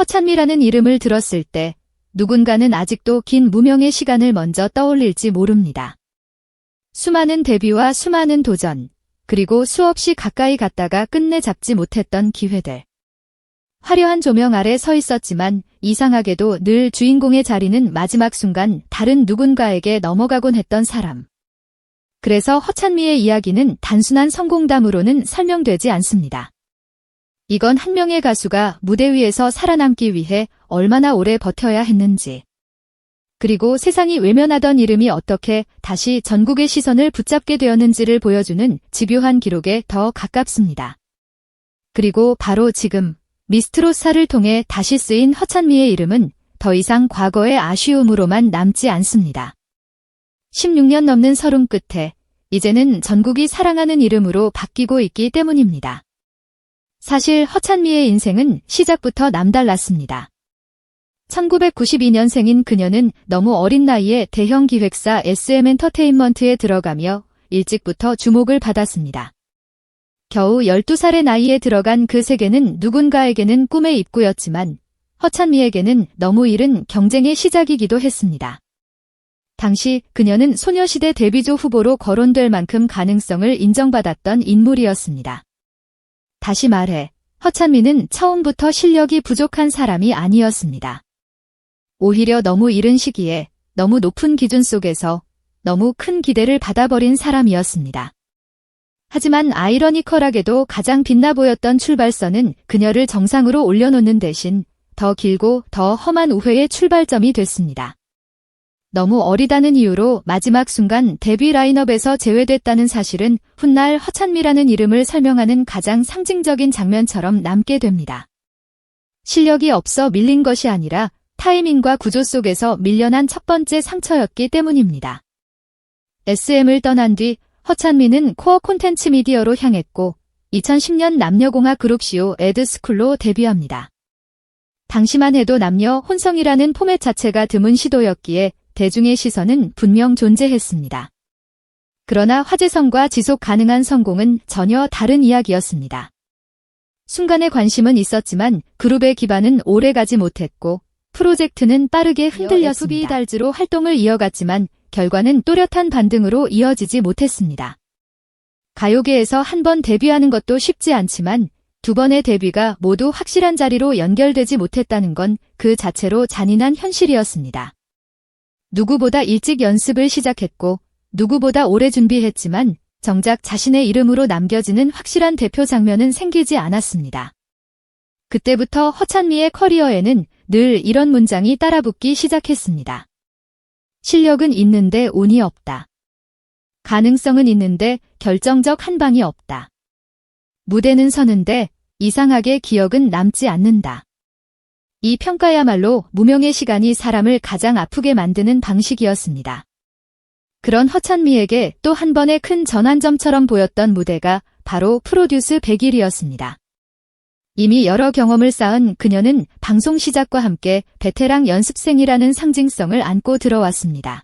허찬미라는 이름을 들었을 때 누군가는 아직도 긴 무명의 시간을 먼저 떠올릴지 모릅니다. 수많은 데뷔와 수많은 도전, 그리고 수없이 가까이 갔다가 끝내 잡지 못했던 기회들. 화려한 조명 아래 서 있었지만 이상하게도 늘 주인공의 자리는 마지막 순간 다른 누군가에게 넘어가곤 했던 사람. 그래서 허찬미의 이야기는 단순한 성공담으로는 설명되지 않습니다. 이건 한 명의 가수가 무대 위에서 살아남기 위해 얼마나 오래 버텨야 했는지, 그리고 세상이 외면하던 이름이 어떻게 다시 전국의 시선을 붙잡게 되었는지를 보여주는 집요한 기록에 더 가깝습니다. 그리고 바로 지금 미스트롯사를 통해 다시 쓰인 허찬미의 이름은 더 이상 과거의 아쉬움으로만 남지 않습니다. 16년 넘는 서름 끝에 이제는 전국이 사랑하는 이름으로 바뀌고 있기 때문입니다. 사실 허찬미의 인생은 시작부터 남달랐습니다. 1992년생인 그녀는 너무 어린 나이에 대형 기획사 SM엔터테인먼트에 들어가며 일찍부터 주목을 받았습니다. 겨우 12살의 나이에 들어간 그 세계는 누군가에게는 꿈의 입구였지만 허찬미에게는 너무 이른 경쟁의 시작이기도 했습니다. 당시 그녀는 소녀시대 데뷔조 후보로 거론될 만큼 가능성을 인정받았던 인물이었습니다. 다시 말해, 허찬미는 처음부터 실력이 부족한 사람이 아니었습니다. 오히려 너무 이른 시기에 너무 높은 기준 속에서 너무 큰 기대를 받아버린 사람이었습니다. 하지만 아이러니컬하게도 가장 빛나 보였던 출발선은 그녀를 정상으로 올려놓는 대신 더 길고 더 험한 우회의 출발점이 됐습니다. 너무 어리다는 이유로 마지막 순간 데뷔 라인업에서 제외됐다는 사실은 훗날 허찬미라는 이름을 설명하는 가장 상징적인 장면처럼 남게 됩니다. 실력이 없어 밀린 것이 아니라 타이밍과 구조 속에서 밀려난 첫 번째 상처였기 때문입니다. SM을 떠난 뒤 허찬미는 코어 콘텐츠 미디어로 향했고 2010년 남녀공학 그룹쇼 에드스쿨로 데뷔합니다. 당시만 해도 남녀 혼성이라는 포맷 자체가 드문 시도였기에 대중의 시선은 분명 존재했습니다. 그러나 화제성과 지속 가능한 성공은 전혀 다른 이야기였습니다. 순간의 관심은 있었지만 그룹의 기반은 오래가지 못했고 프로젝트는 빠르게 흔들렸습니다. FB달즈로 활동을 이어갔지만 결과는 또렷한 반등으로 이어지지 못했습니다. 가요계에서 한 번 데뷔하는 것도 쉽지 않지만 두 번의 데뷔가 모두 확실한 자리로 연결되지 못했다는 건 그 자체로 잔인한 현실이었습니다. 누구보다 일찍 연습을 시작했고 누구보다 오래 준비했지만 정작 자신의 이름으로 남겨지는 확실한 대표 장면은 생기지 않았습니다. 그때부터 허찬미의 커리어에는 늘 이런 문장이 따라붙기 시작했습니다. 실력은 있는데 운이 없다. 가능성은 있는데 결정적 한 방이 없다. 무대는 서는데 이상하게 기억은 남지 않는다. 이 평가야말로 무명의 시간이 사람을 가장 아프게 만드는 방식이었습니다. 그런 허찬미에게 또 한 번의 큰 전환점처럼 보였던 무대가 바로 프로듀스 100일이었습니다. 이미 여러 경험을 쌓은 그녀는 방송 시작과 함께 베테랑 연습생이라는 상징성을 안고 들어왔습니다.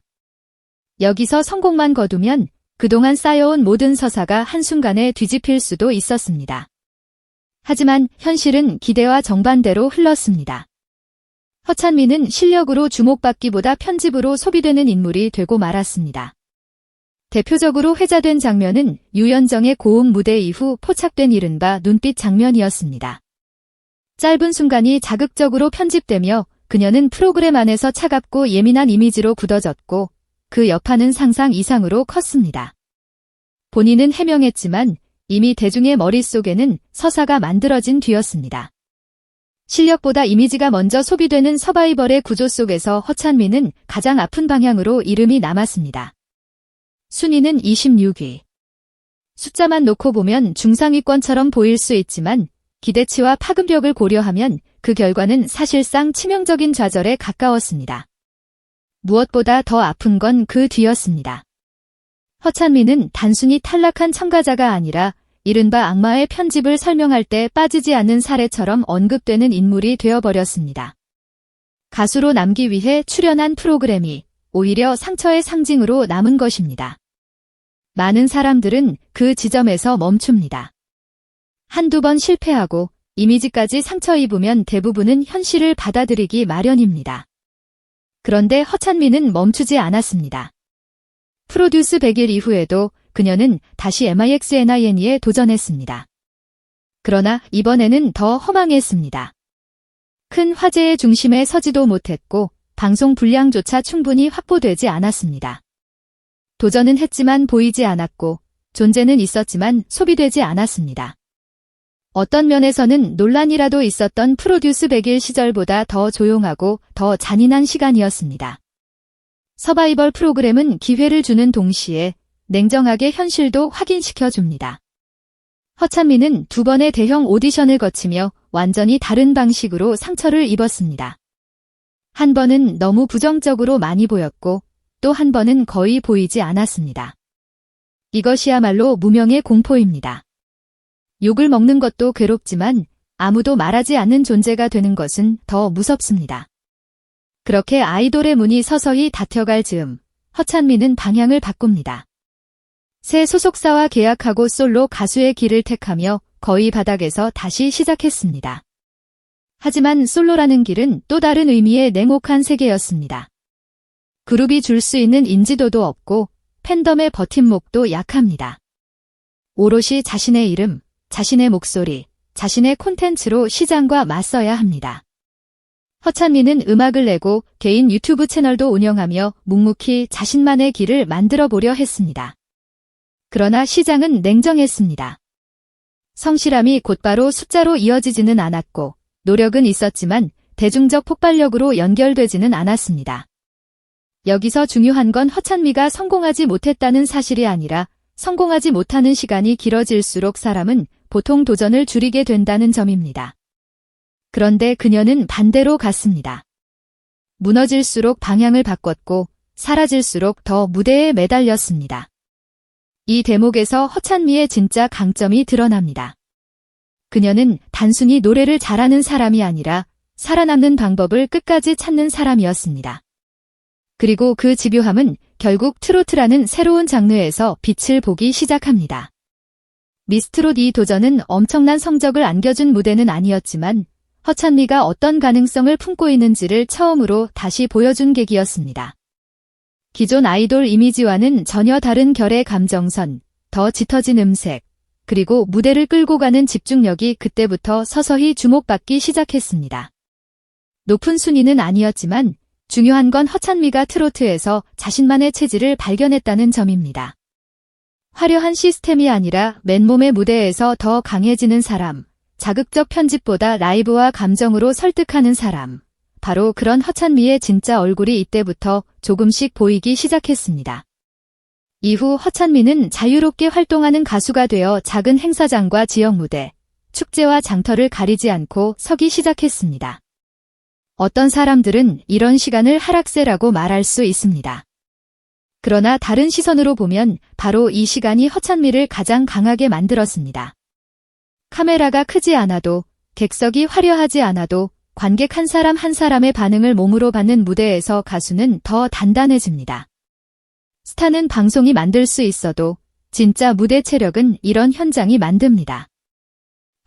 여기서 성공만 거두면 그동안 쌓여온 모든 서사가 한순간에 뒤집힐 수도 있었습니다. 하지만 현실은 기대와 정반대로 흘렀습니다. 허찬미는 실력으로 주목받기보다 편집으로 소비되는 인물이 되고 말았습니다. 대표적으로 회자된 장면은 유연정의 고음 무대 이후 포착된 이른바 눈빛 장면이었습니다. 짧은 순간이 자극적으로 편집되며 그녀는 프로그램 안에서 차갑고 예민한 이미지로 굳어졌고 그 여파는 상상 이상으로 컸습니다. 본인은 해명했지만 이미 대중의 머릿속에는 서사가 만들어진 뒤였습니다. 실력보다 이미지가 먼저 소비되는 서바이벌의 구조 속에서 허찬미는 가장 아픈 방향으로 이름이 남았습니다. 순위는 26위. 숫자만 놓고 보면 중상위권처럼 보일 수 있지만 기대치와 파급력을 고려하면 그 결과는 사실상 치명적인 좌절에 가까웠습니다. 무엇보다 더 아픈 건 그 뒤였습니다. 허찬미는 단순히 탈락한 참가자가 아니라 이른바 악마의 편집을 설명할 때 빠지지 않는 사례처럼 언급되는 인물이 되어버렸습니다. 가수로 남기 위해 출연한 프로그램이 오히려 상처의 상징으로 남은 것입니다. 많은 사람들은 그 지점에서 멈춥니다. 한두 번 실패하고 이미지까지 상처 입으면 대부분은 현실을 받아들이기 마련입니다. 그런데 허찬미는 멈추지 않았습니다. 프로듀스 100일 이후에도 그녀는 다시 MIXNINE에 도전했습니다. 그러나 이번에는 더 허망했습니다. 큰 화제의 중심에 서지도 못했고 방송 분량조차 충분히 확보되지 않았습니다. 도전은 했지만 보이지 않았고 존재는 있었지만 소비되지 않았습니다. 어떤 면에서는 논란이라도 있었던 프로듀스 100일 시절보다 더 조용하고 더 잔인한 시간이었습니다. 서바이벌 프로그램은 기회를 주는 동시에 냉정하게 현실도 확인시켜줍니다. 허찬미는 2번의 대형 오디션을 거치며 완전히 다른 방식으로 상처를 입었습니다. 한 번은 너무 부정적으로 많이 보였고 또 한 번은 거의 보이지 않았습니다. 이것이야말로 무명의 공포입니다. 욕을 먹는 것도 괴롭지만 아무도 말하지 않는 존재가 되는 것은 더 무섭습니다. 그렇게 아이돌의 문이 서서히 닫혀갈 즈음 허찬미는 방향을 바꿉니다. 새 소속사와 계약하고 솔로 가수의 길을 택하며 거의 바닥에서 다시 시작했습니다. 하지만 솔로라는 길은 또 다른 의미의 냉혹한 세계였습니다. 그룹이 줄 수 있는 인지도도 없고 팬덤의 버팀목도 약합니다. 오롯이 자신의 이름, 자신의 목소리, 자신의 콘텐츠로 시장과 맞서야 합니다. 허찬미는 음악을 내고 개인 유튜브 채널도 운영하며 묵묵히 자신만의 길을 만들어 보려 했습니다. 그러나 시장은 냉정했습니다. 성실함이 곧바로 숫자로 이어지지는 않았고 노력은 있었지만 대중적 폭발력으로 연결되지는 않았습니다. 여기서 중요한 건 허찬미가 성공하지 못했다는 사실이 아니라 성공하지 못하는 시간이 길어질수록 사람은 보통 도전을 줄이게 된다는 점입니다. 그런데 그녀는 반대로 갔습니다. 무너질수록 방향을 바꿨고 사라질수록 더 무대에 매달렸습니다. 이 대목에서 허찬미의 진짜 강점이 드러납니다. 그녀는 단순히 노래를 잘하는 사람이 아니라 살아남는 방법을 끝까지 찾는 사람이었습니다. 그리고 그 집요함은 결국 트로트라는 새로운 장르에서 빛을 보기 시작합니다. 미스트롯 이 도전은 엄청난 성적을 안겨준 무대는 아니었지만 허찬미가 어떤 가능성을 품고 있는지를 처음으로 다시 보여준 계기였습니다. 기존 아이돌 이미지와는 전혀 다른 결의 감정선, 더 짙어진 음색, 그리고 무대를 끌고 가는 집중력이 그때부터 서서히 주목받기 시작했습니다. 높은 순위는 아니었지만 중요한 건 허찬미가 트로트에서 자신만의 체질을 발견했다는 점입니다. 화려한 시스템이 아니라 맨몸의 무대에서 더 강해지는 사람, 자극적 편집보다 라이브와 감정으로 설득하는 사람, 바로 그런 허찬미의 진짜 얼굴이 이때부터 조금씩 보이기 시작했습니다. 이후 허찬미는 자유롭게 활동하는 가수가 되어 작은 행사장과 지역 무대, 축제와 장터를 가리지 않고 서기 시작했습니다. 어떤 사람들은 이런 시간을 하락세라고 말할 수 있습니다. 그러나 다른 시선으로 보면 바로 이 시간이 허찬미를 가장 강하게 만들었습니다. 카메라가 크지 않아도, 객석이 화려하지 않아도 관객 한 사람 한 사람의 반응을 몸으로 받는 무대에서 가수는 더 단단해집니다. 스타는 방송이 만들 수 있어도 진짜 무대 체력은 이런 현장이 만듭니다.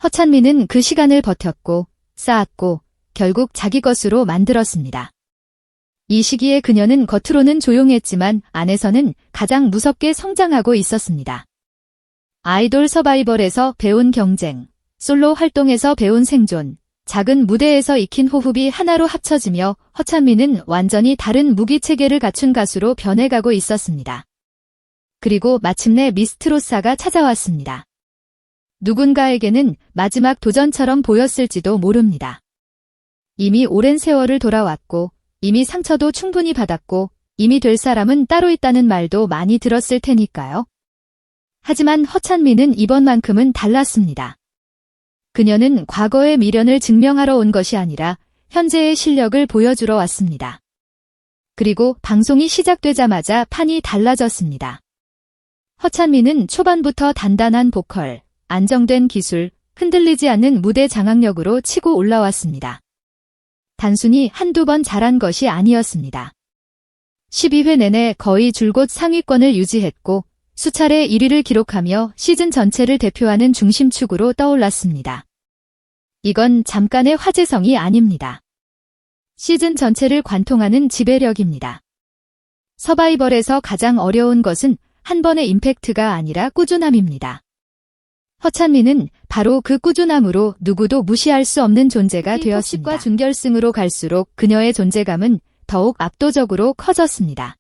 허찬미는 그 시간을 버텼고 쌓았고 결국 자기 것으로 만들었습니다. 이 시기에 그녀는 겉으로는 조용했지만 안에서는 가장 무섭게 성장하고 있었습니다. 아이돌 서바이벌에서 배운 경쟁, 솔로 활동에서 배운 생존, 작은 무대에서 익힌 호흡이 하나로 합쳐지며 허찬미는 완전히 다른 무기체계를 갖춘 가수로 변해가고 있었습니다. 그리고 마침내 미스트롯사가 찾아왔습니다. 누군가에게는 마지막 도전처럼 보였을지도 모릅니다. 이미 오랜 세월을 돌아왔고 이미 상처도 충분히 받았고 이미 될 사람은 따로 있다는 말도 많이 들었을 테니까요. 하지만 허찬미는 이번만큼은 달랐습니다. 그녀는 과거의 미련을 증명하러 온 것이 아니라 현재의 실력을 보여주러 왔습니다. 그리고 방송이 시작되자마자 판이 달라졌습니다. 허찬미는 초반부터 단단한 보컬, 안정된 기술, 흔들리지 않는 무대 장악력으로 치고 올라왔습니다. 단순히 한두 번 잘한 것이 아니었습니다. 12회 내내 거의 줄곧 상위권을 유지했고 수차례 1위를 기록하며 시즌 전체를 대표하는 중심축으로 떠올랐습니다. 이건 잠깐의 화제성이 아닙니다. 시즌 전체를 관통하는 지배력입니다. 서바이벌에서 가장 어려운 것은 한 번의 임팩트가 아니라 꾸준함입니다. 허찬미는 바로 그 꾸준함으로 누구도 무시할 수 없는 존재가 되었습니다. 톱십과 준결승으로 갈수록 그녀의 존재감은 더욱 압도적으로 커졌습니다.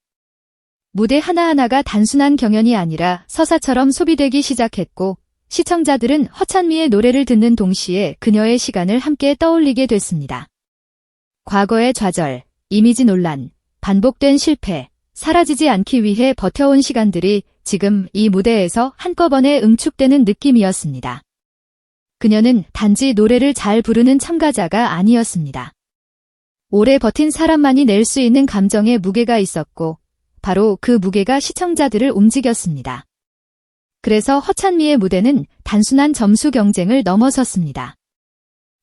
무대 하나하나가 단순한 경연이 아니라 서사처럼 소비되기 시작했고, 시청자들은 허찬미의 노래를 듣는 동시에 그녀의 시간을 함께 떠올리게 됐습니다. 과거의 좌절, 이미지 논란, 반복된 실패, 사라지지 않기 위해 버텨온 시간들이 지금 이 무대에서 한꺼번에 응축되는 느낌이었습니다. 그녀는 단지 노래를 잘 부르는 참가자가 아니었습니다. 오래 버틴 사람만이 낼 수 있는 감정의 무게가 있었고, 바로 그 무게가 시청자들을 움직였습니다. 그래서 허찬미의 무대는 단순한 점수 경쟁을 넘어섰습니다.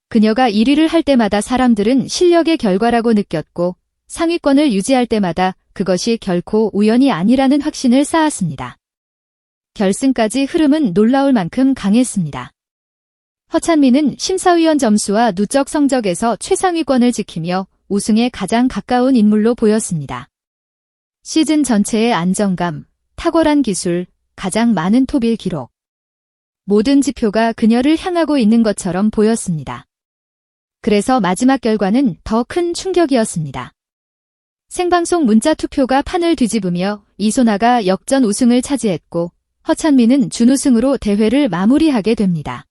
그녀가 1위를 할 때마다 사람들은 실력의 결과라고 느꼈고, 상위권을 유지할 때마다 그것이 결코 우연이 아니라는 확신을 쌓았습니다. 결승까지 흐름은 놀라울 만큼 강했습니다. 허찬미는 심사위원 점수와 누적 성적에서 최상위권을 지키며 우승에 가장 가까운 인물로 보였습니다. 시즌 전체의 안정감, 탁월한 기술, 가장 많은 톱1 기록. 모든 지표가 그녀를 향하고 있는 것처럼 보였습니다. 그래서 마지막 결과는 더 큰 충격이었습니다. 생방송 문자 투표가 판을 뒤집으며 이소나가 역전 우승을 차지했고, 허찬미는 준우승으로 대회를 마무리하게 됩니다.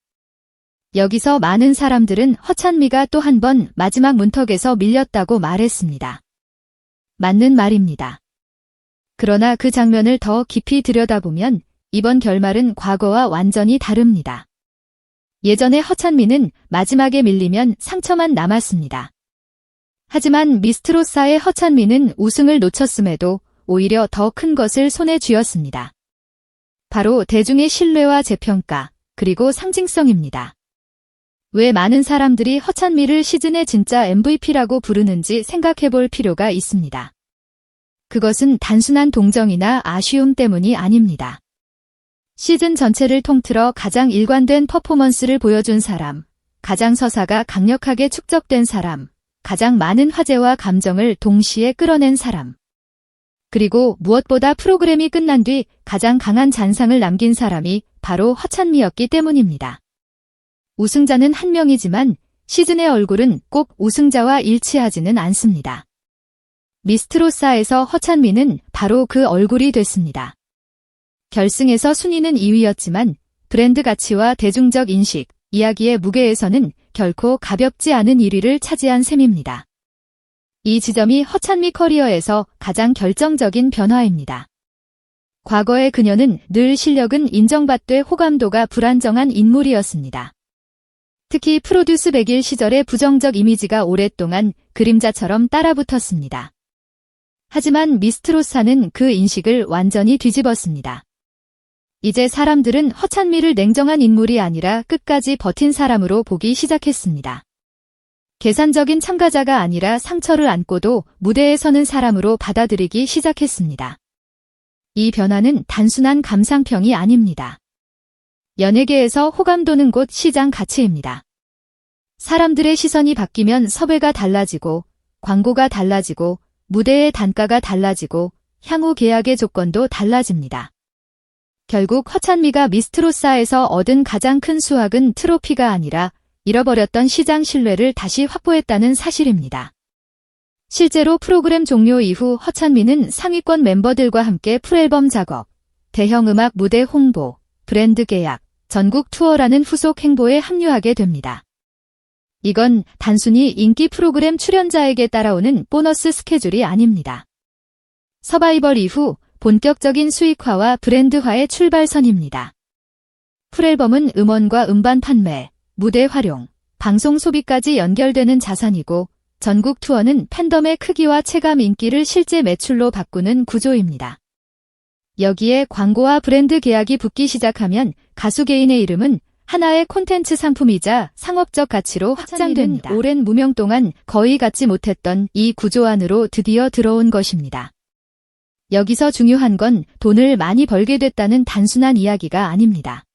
여기서 많은 사람들은 허찬미가 또 한 번 마지막 문턱에서 밀렸다고 말했습니다. 맞는 말입니다. 그러나 그 장면을 더 깊이 들여다보면 이번 결말은 과거와 완전히 다릅니다. 예전에 허찬미는 마지막에 밀리면 상처만 남았습니다. 하지만 미스트로사의 허찬미는 우승을 놓쳤음에도 오히려 더 큰 것을 손에 쥐었습니다. 바로 대중의 신뢰와 재평가, 그리고 상징성입니다. 왜 많은 사람들이 허찬미를 시즌의 진짜 MVP라고 부르는지 생각해볼 필요가 있습니다. 그것은 단순한 동정이나 아쉬움 때문이 아닙니다. 시즌 전체를 통틀어 가장 일관된 퍼포먼스를 보여준 사람, 가장 서사가 강력하게 축적된 사람, 가장 많은 화제와 감정을 동시에 끌어낸 사람. 그리고 무엇보다 프로그램이 끝난 뒤 가장 강한 잔상을 남긴 사람이 바로 허찬미였기 때문입니다. 우승자는 한 명이지만 시즌의 얼굴은 꼭 우승자와 일치하지는 않습니다. 미스트로사에서 허찬미는 바로 그 얼굴이 됐습니다. 결승에서 순위는 2위였지만 브랜드 가치와 대중적 인식, 이야기의 무게에서는 결코 가볍지 않은 1위를 차지한 셈입니다. 이 지점이 허찬미 커리어에서 가장 결정적인 변화입니다. 과거의 그녀는 늘 실력은 인정받되 호감도가 불안정한 인물이었습니다. 특히 프로듀스 100일 시절의 부정적 이미지가 오랫동안 그림자처럼 따라붙었습니다. 하지만 미스트로사는 그 인식을 완전히 뒤집었습니다. 이제 사람들은 허찬미를 냉정한 인물이 아니라 끝까지 버틴 사람으로 보기 시작했습니다. 계산적인 참가자가 아니라 상처를 안고도 무대에 서는 사람으로 받아들이기 시작했습니다. 이 변화는 단순한 감상평이 아닙니다. 연예계에서 호감도는 곧 시장 가치입니다. 사람들의 시선이 바뀌면 섭외가 달라지고, 광고가 달라지고, 무대의 단가가 달라지고, 향후 계약의 조건도 달라집니다. 결국 허찬미가 미스트로사에서 얻은 가장 큰 수확은 트로피가 아니라 잃어버렸던 시장 신뢰를 다시 확보했다는 사실입니다. 실제로 프로그램 종료 이후 허찬미는 상위권 멤버들과 함께 풀앨범 작업, 대형 음악 무대 홍보, 브랜드 계약, 전국 투어라는 후속 행보에 합류하게 됩니다. 이건 단순히 인기 프로그램 출연자에게 따라오는 보너스 스케줄이 아닙니다. 서바이벌 이후 본격적인 수익화와 브랜드화의 출발선입니다. 풀앨범은 음원과 음반 판매, 무대 활용, 방송 소비까지 연결되는 자산이고, 전국 투어는 팬덤의 크기와 체감 인기를 실제 매출로 바꾸는 구조입니다. 여기에 광고와 브랜드 계약이 붙기 시작하면 가수 개인의 이름은 하나의 콘텐츠 상품이자 상업적 가치로 확장됩니다. 오랜 무명 동안 거의 갖지 못했던 이 구조 안으로 드디어 들어온 것입니다. 여기서 중요한 건 돈을 많이 벌게 됐다는 단순한 이야기가 아닙니다.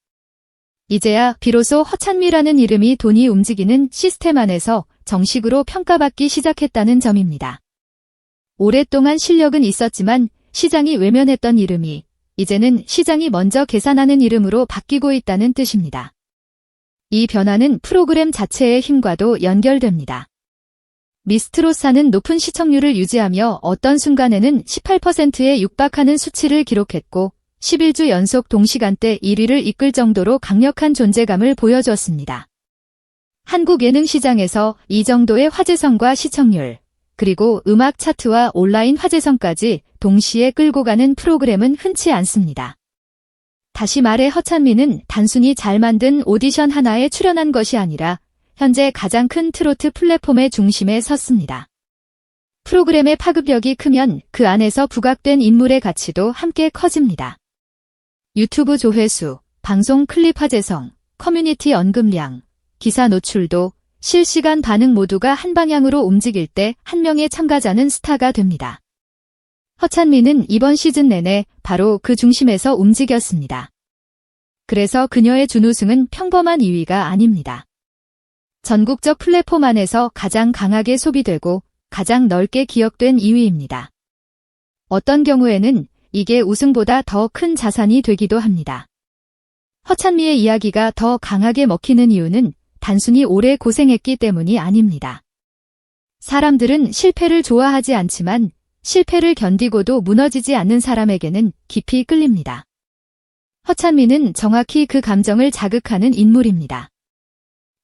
이제야 비로소 허찬미라는 이름이 돈이 움직이는 시스템 안에서 정식으로 평가받기 시작했다는 점입니다. 오랫동안 실력은 있었지만 시장이 외면했던 이름이 이제는 시장이 먼저 계산하는 이름으로 바뀌고 있다는 뜻입니다. 이 변화는 프로그램 자체의 힘과도 연결됩니다. 미스트로사는 높은 시청률을 유지하며 어떤 순간에는 18%에 육박하는 수치를 기록했고 11주 연속 동시간대 1위를 이끌 정도로 강력한 존재감을 보여주었습니다. 한국 예능 시장에서 이 정도의 화제성과 시청률, 그리고 음악 차트와 온라인 화제성까지 동시에 끌고 가는 프로그램은 흔치 않습니다. 다시 말해 허찬미는 단순히 잘 만든 오디션 하나에 출연한 것이 아니라 현재 가장 큰 트로트 플랫폼의 중심에 섰습니다. 프로그램의 파급력이 크면 그 안에서 부각된 인물의 가치도 함께 커집니다. 유튜브 조회수, 방송 클립 화제성, 커뮤니티 언급량, 기사 노출도, 실시간 반응 모두가 한 방향으로 움직일 때 한 명의 참가자는 스타가 됩니다. 허찬미는 이번 시즌 내내 바로 그 중심에서 움직였습니다. 그래서 그녀의 준우승은 평범한 2위가 아닙니다. 전국적 플랫폼 안에서 가장 강하게 소비되고 가장 넓게 기억된 2위입니다. 어떤 경우에는 이게 우승보다 더 큰 자산이 되기도 합니다. 허찬미의 이야기가 더 강하게 먹히는 이유는 단순히 오래 고생했기 때문이 아닙니다. 사람들은 실패를 좋아하지 않지만 실패를 견디고도 무너지지 않는 사람에게는 깊이 끌립니다. 허찬미는 정확히 그 감정을 자극하는 인물입니다.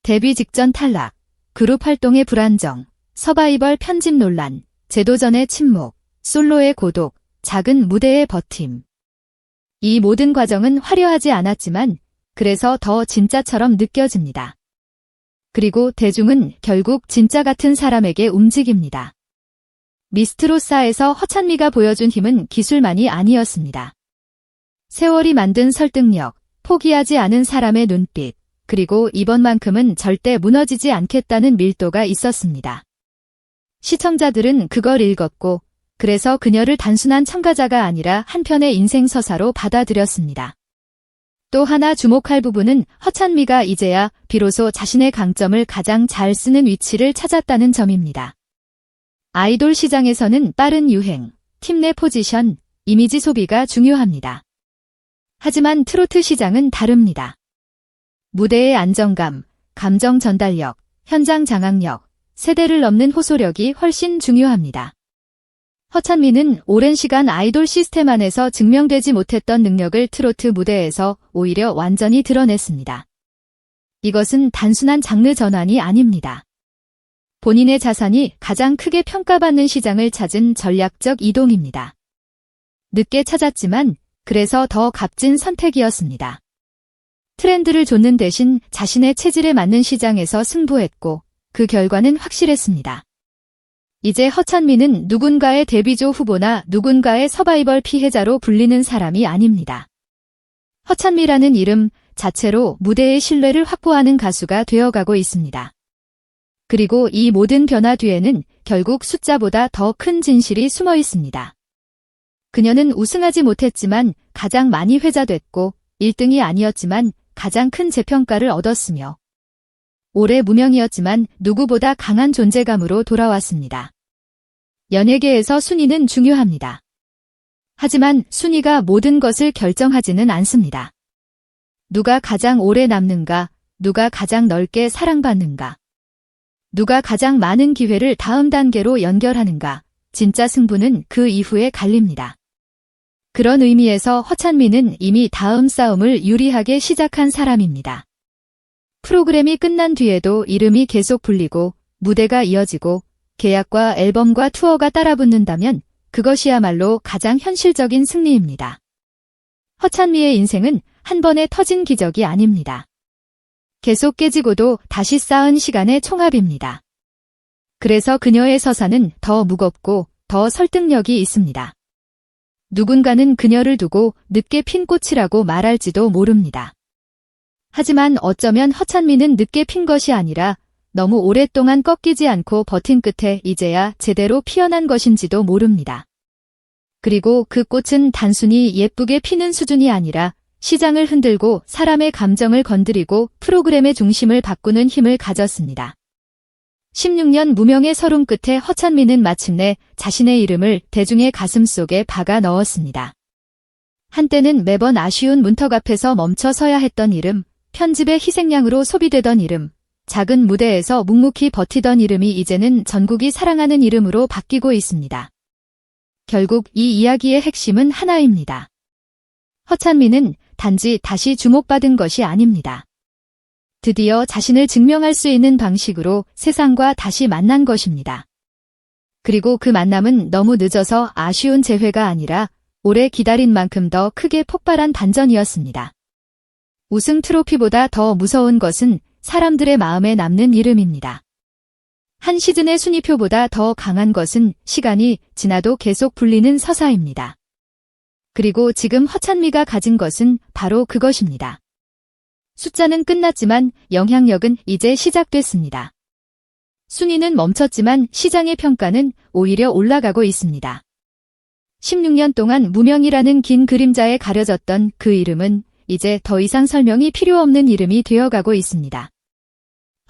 데뷔 직전 탈락, 그룹 활동의 불안정, 서바이벌 편집 논란, 재도전의 침묵, 솔로의 고독, 작은 무대의 버팀. 이 모든 과정은 화려하지 않았지만 그래서 더 진짜처럼 느껴집니다. 그리고 대중은 결국 진짜 같은 사람에게 움직입니다. 미스트로사에서 허찬미가 보여준 힘은 기술만이 아니었습니다. 세월이 만든 설득력, 포기하지 않은 사람의 눈빛, 그리고 이번만큼은 절대 무너지지 않겠다는 밀도가 있었습니다. 시청자들은 그걸 읽었고 그래서 그녀를 단순한 참가자가 아니라 한편의 인생 서사로 받아들였습니다. 또 하나 주목할 부분은 허찬미가 이제야 비로소 자신의 강점을 가장 잘 쓰는 위치를 찾았다는 점입니다. 아이돌 시장에서는 빠른 유행, 팀 내 포지션, 이미지 소비가 중요합니다. 하지만 트로트 시장은 다릅니다. 무대의 안정감, 감정 전달력, 현장 장악력, 세대를 넘는 호소력이 훨씬 중요합니다. 허찬미는 오랜 시간 아이돌 시스템 안에서 증명되지 못했던 능력을 트로트 무대에서 오히려 완전히 드러냈습니다. 이것은 단순한 장르 전환이 아닙니다. 본인의 자산이 가장 크게 평가받는 시장을 찾은 전략적 이동입니다. 늦게 찾았지만 그래서 더 값진 선택이었습니다. 트렌드를 좇는 대신 자신의 체질에 맞는 시장에서 승부했고 그 결과는 확실했습니다. 이제 허찬미는 누군가의 데뷔조 후보나 누군가의 서바이벌 피해자로 불리는 사람이 아닙니다. 허찬미라는 이름 자체로 무대의 신뢰를 확보하는 가수가 되어가고 있습니다. 그리고 이 모든 변화 뒤에는 결국 숫자보다 더 큰 진실이 숨어 있습니다. 그녀는 우승하지 못했지만 가장 많이 회자됐고 1등이 아니었지만 가장 큰 재평가를 얻었으며 오래 무명이었지만 누구보다 강한 존재감으로 돌아왔습니다. 연예계에서 순위는 중요합니다. 하지만 순위가 모든 것을 결정하지는 않습니다. 누가 가장 오래 남는가, 누가 가장 넓게 사랑받는가, 누가 가장 많은 기회를 다음 단계로 연결하는가, 진짜 승부는 그 이후에 갈립니다. 그런 의미에서 허찬미는 이미 다음 싸움을 유리하게 시작한 사람입니다. 프로그램이 끝난 뒤에도 이름이 계속 불리고 무대가 이어지고 계약과 앨범과 투어가 따라붙는다면 그것이야말로 가장 현실적인 승리입니다. 허찬미의 인생은 한 번에 터진 기적이 아닙니다. 계속 깨지고도 다시 쌓은 시간의 총합입니다. 그래서 그녀의 서사는 더 무겁고 더 설득력이 있습니다. 누군가는 그녀를 두고 늦게 핀 꽃이라고 말할지도 모릅니다. 하지만 어쩌면 허찬미는 늦게 핀 것이 아니라 너무 오랫동안 꺾이지 않고 버틴 끝에 이제야 제대로 피어난 것인지도 모릅니다. 그리고 그 꽃은 단순히 예쁘게 피는 수준이 아니라 시장을 흔들고 사람의 감정을 건드리고 프로그램의 중심을 바꾸는 힘을 가졌습니다. 16년 무명의 서름 끝에 허찬미는 마침내 자신의 이름을 대중의 가슴 속에 박아 넣었습니다. 한때는 매번 아쉬운 문턱 앞에서 멈춰 서야 했던 이름, 편집의 희생양으로 소비되던 이름, 작은 무대에서 묵묵히 버티던 이름이 이제는 전국이 사랑하는 이름으로 바뀌고 있습니다. 결국 이 이야기의 핵심은 하나입니다. 허찬미는 단지 다시 주목받은 것이 아닙니다. 드디어 자신을 증명할 수 있는 방식으로 세상과 다시 만난 것입니다. 그리고 그 만남은 너무 늦어서 아쉬운 재회가 아니라 오래 기다린 만큼 더 크게 폭발한 반전이었습니다. 우승 트로피보다 더 무서운 것은 사람들의 마음에 남는 이름입니다. 한 시즌의 순위표보다 더 강한 것은 시간이 지나도 계속 불리는 서사입니다. 그리고 지금 허찬미가 가진 것은 바로 그것입니다. 숫자는 끝났지만 영향력은 이제 시작됐습니다. 순위는 멈췄지만 시장의 평가는 오히려 올라가고 있습니다. 16년 동안 무명이라는 긴 그림자에 가려졌던 그 이름은 이제 더 이상 설명이 필요 없는 이름이 되어가고 있습니다.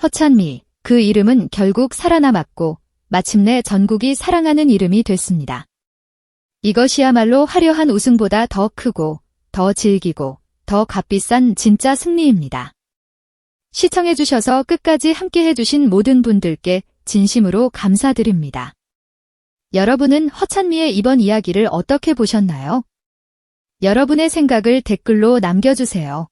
허찬미, 그 이름은 결국 살아남았고 마침내 전국이 사랑하는 이름이 됐습니다. 이것이야말로 화려한 우승보다 더 크고 더 질기고 더 값비싼 진짜 승리입니다. 시청해주셔서 끝까지 함께해주신 모든 분들께 진심으로 감사드립니다. 여러분은 허찬미의 이번 이야기를 어떻게 보셨나요? 여러분의 생각을 댓글로 남겨주세요.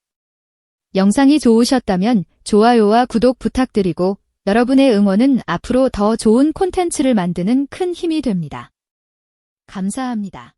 영상이 좋으셨다면 좋아요와 구독 부탁드리고 여러분의 응원은 앞으로 더 좋은 콘텐츠를 만드는 큰 힘이 됩니다. 감사합니다.